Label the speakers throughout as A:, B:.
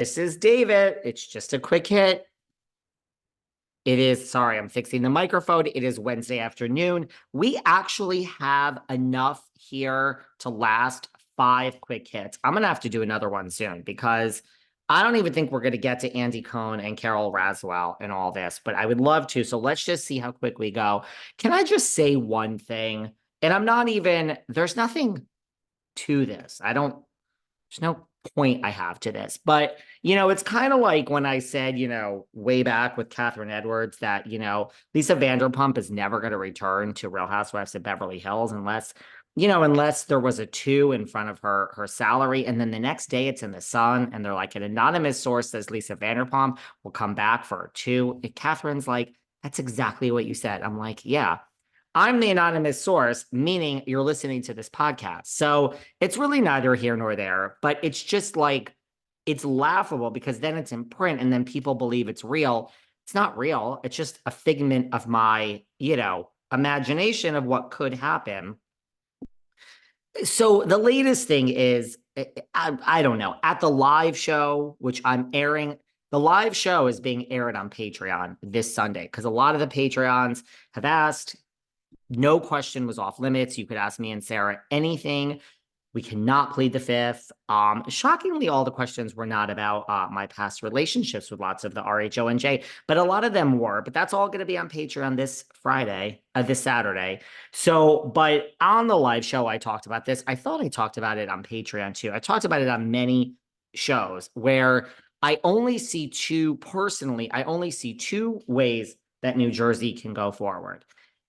A: This is David. It's just a quick hit. Sorry, I'm fixing the microphone. It is Wednesday afternoon. We actually have enough here to last 5 quick hits. I'm going to have to do another one soon because I don't even think we're going to get to Andy Cohen and Carole Radziwill and all this, but I would love to. So let's just see how quick we go. Can I just say one thing? And there's nothing to this. There's no point I have to this, but it's kind of like when I said, way back with Catherine Edwards that, Lisa Vanderpump is never going to return to Real Housewives of Beverly Hills unless there was a 2 in front of her salary. And then the next day it's in the Sun and they're like, an anonymous source says Lisa Vanderpump will come back for a 2. And Catherine's like, that's exactly what you said. I'm like, yeah. I'm the anonymous source, meaning you're listening to this podcast. So it's really neither here nor there, but it's just like, it's laughable because then it's in print and then people believe it's real. It's not real. It's just a figment of my, imagination of what could happen. So the latest thing is, I don't know, at the live show, which I'm airing, the live show is being aired on Patreon this Sunday because a lot of the Patreons have asked. No question was off limits. You could ask me and Sarah anything. We cannot plead the fifth. Shockingly, all the questions were not about my past relationships with lots of the RHONJ, but a lot of them were. But that's all going to be on Patreon this Saturday. So, but on the live show, I talked about this. I thought I talked about it on Patreon too. I talked about it on many shows where I only see two ways that New Jersey can go forward.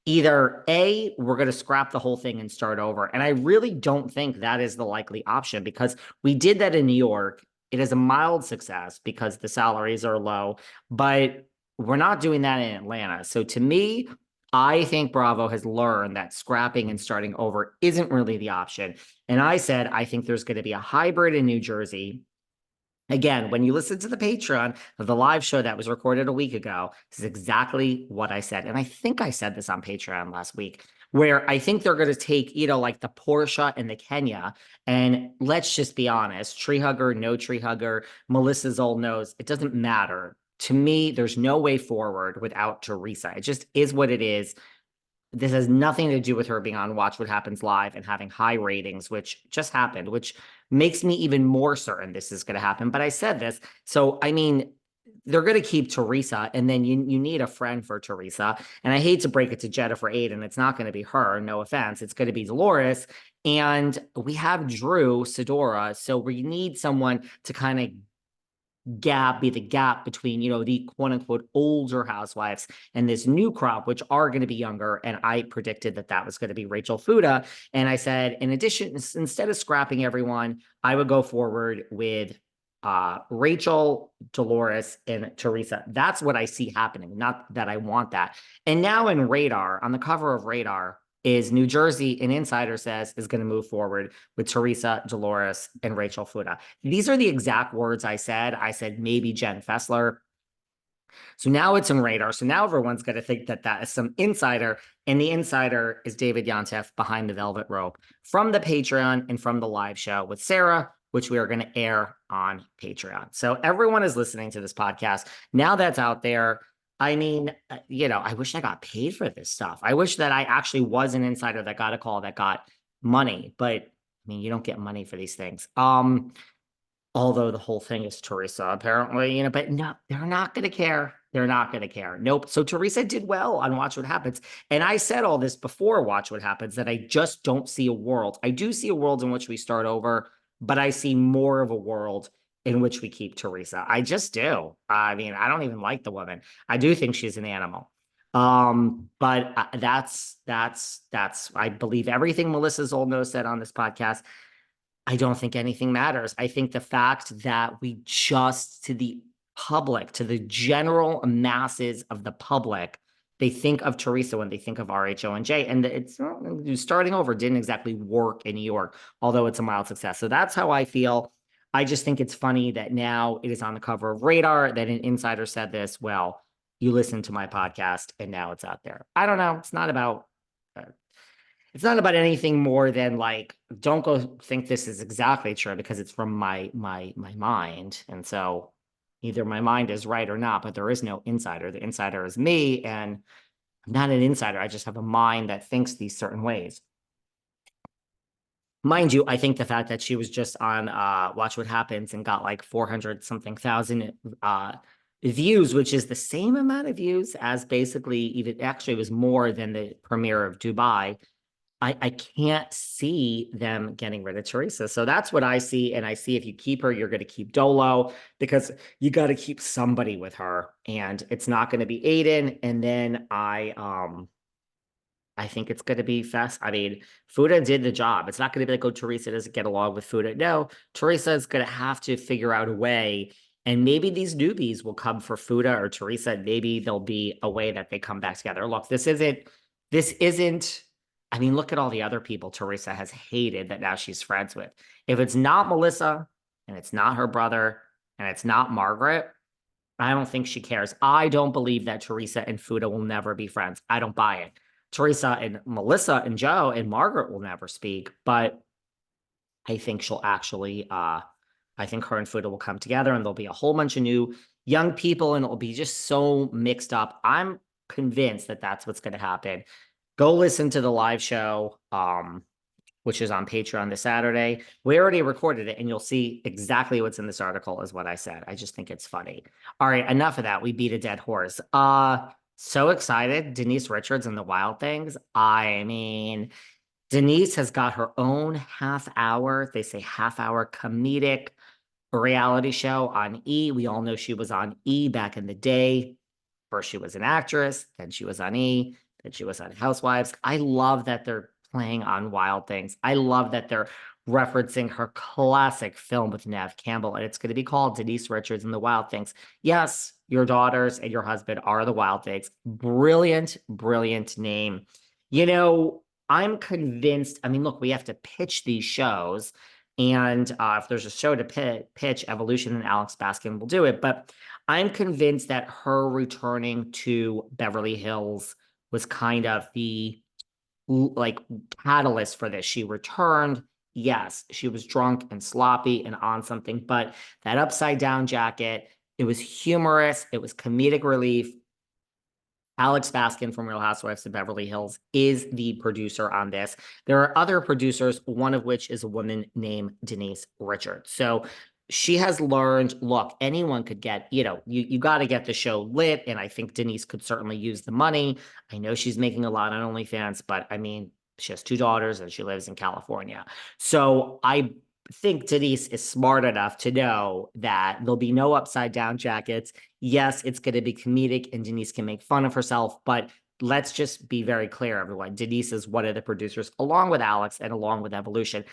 A: Either A, we're going to scrap the whole thing and start over. And I really don't think that is the likely option because we did that in New York. It is a mild success because the salaries are low, but we're not doing that in Atlanta. So to me, I think Bravo has learned that scrapping and starting over isn't really the option. And I said, I think there's going to be a hybrid in New Jersey. Again, when you listen to the Patreon of the live show that was recorded a week ago, this is exactly what I said. And I think I said this on Patreon last week, where I think they're going to take, like the Portia and the Kenya. And let's just be honest, tree hugger, no tree hugger, Melissa's old nose, it doesn't matter. To me, there's no way forward without Teresa. It just is what it is. This has nothing to do with her being on Watch What Happens Live and having high ratings, which just happened, which makes me even more certain this is going to happen. But I said this. So, I mean, they're going to keep Teresa, and then you need a friend for Teresa. And I hate to break it to Jennifer Aiden. It's not going to be her. No offense. It's going to be Dolores. And we have Drew Sidora. So we need someone to kind of be the gap between, the quote unquote older housewives and this new crop, which are going to be younger. And I predicted that was going to be Rachel Fuda. And I said, in addition, instead of scrapping everyone, I would go forward with Rachel, Dolores, and Teresa. That's what I see happening. Not that I want that. And now on the cover of Radar, is New Jersey, an insider says, is going to move forward with Teresa, Dolores, and Rachel Fuda. These are the exact words I said. I said maybe Jen Fessler. So now it's in Radar. So now everyone's going to think that is some insider. And the insider is David Yontef behind the velvet rope from the Patreon and from the live show with Sarah, which we are going to air on Patreon. So everyone is listening to this podcast. Now that's out there. I mean, I wish I got paid for this stuff. I wish that I actually was an insider that got a call that got money, but I mean, you don't get money for these things. Although the whole thing is Teresa, apparently, but no, they're not going to care. They're not going to care. Nope. So Teresa did well on Watch What Happens. And I said all this before Watch What Happens, that I just don't see a world. I do see a world in which we start over, but I see more of a world in which we keep Teresa. I just do. I mean, I don't even like the woman. I do think she's an animal. But that's, I believe everything Melissa's old nose said on this podcast. I don't think anything matters. I think the fact that we just, to the public, to the general masses of the public, they think of Teresa when they think of RHONJ, and it's starting over didn't exactly work in New York, although it's a mild success. So that's how I feel. I just think it's funny that now it is on the cover of Radar, that an insider said this. Well, you listened to my podcast and now it's out there. I don't know. It's not about, it's not about anything more than like, don't go think this is exactly true because it's from my mind. And so either my mind is right or not, but there is no insider. The insider is me, and I'm not an insider. I just have a mind that thinks these certain ways. Mind you, I think the fact that she was just on Watch What Happens and got like 400 something thousand views, which is the same amount of views as basically even actually was more than the premiere of Dubai. I can't see them getting rid of Teresa. So that's what I see. And I see if you keep her, you're going to keep Dolo because you got to keep somebody with her. And it's not going to be Aiden. And then I think it's going to be Fest. I mean, Fuda did the job. It's not going to be like, oh, Teresa doesn't get along with Fuda. No, Teresa is going to have to figure out a way. And maybe these newbies will come for Fuda or Teresa. And maybe there'll be a way that they come back together. Look, this isn't, I mean, look at all the other people Teresa has hated that now she's friends with. If it's not Melissa and it's not her brother and it's not Margaret, I don't think she cares. I don't believe that Teresa and Fuda will never be friends. I don't buy it. Teresa and Melissa and Joe and Margaret will never speak, but I think she'll actually I think her and Fuda will come together and there'll be a whole bunch of new young people and it'll be just so mixed up. I'm convinced that that's what's going to happen. Go listen to the live show, which is on Patreon this Saturday. We already recorded it and you'll see exactly what's in this article is what I said. I just think it's funny. All right, enough of that. We beat a dead horse. So excited. Denise Richards and the Wild Things. I mean, Denise has got her own half hour, they say half hour comedic reality show on E. We all know she was on E back in the day. First, she was an actress, then she was on E, then she was on Housewives. I love that they're playing on Wild Things. I love that they're referencing her classic film with Nev Campbell, and it's going to be called Denise Richards and the Wild Things. Yes, your daughters and your husband are the Wild Things. Brilliant, brilliant name. You know, I'm convinced. I mean, look, we have to pitch these shows. And if there's a show to pitch, Evolution and Alex Baskin will do it. But I'm convinced that her returning to Beverly Hills was kind of the like catalyst for this. She returned. Yes, she was drunk and sloppy and on something, but that upside down jacket, it was humorous. It was comedic relief. Alex Baskin from Real Housewives of Beverly Hills is the producer on this. There are other producers, one of which is a woman named Denise Richards. So she has learned, look, anyone could get, you got to get the show lit. And I think Denise could certainly use the money. I know she's making a lot on OnlyFans, but I mean, she has two daughters and she lives in California. So I think Denise is smart enough to know that there'll be no upside down jackets. Yes, it's going to be comedic and Denise can make fun of herself, but let's just be very clear, everyone. Denise is one of the producers along with Alex and along with Evolution.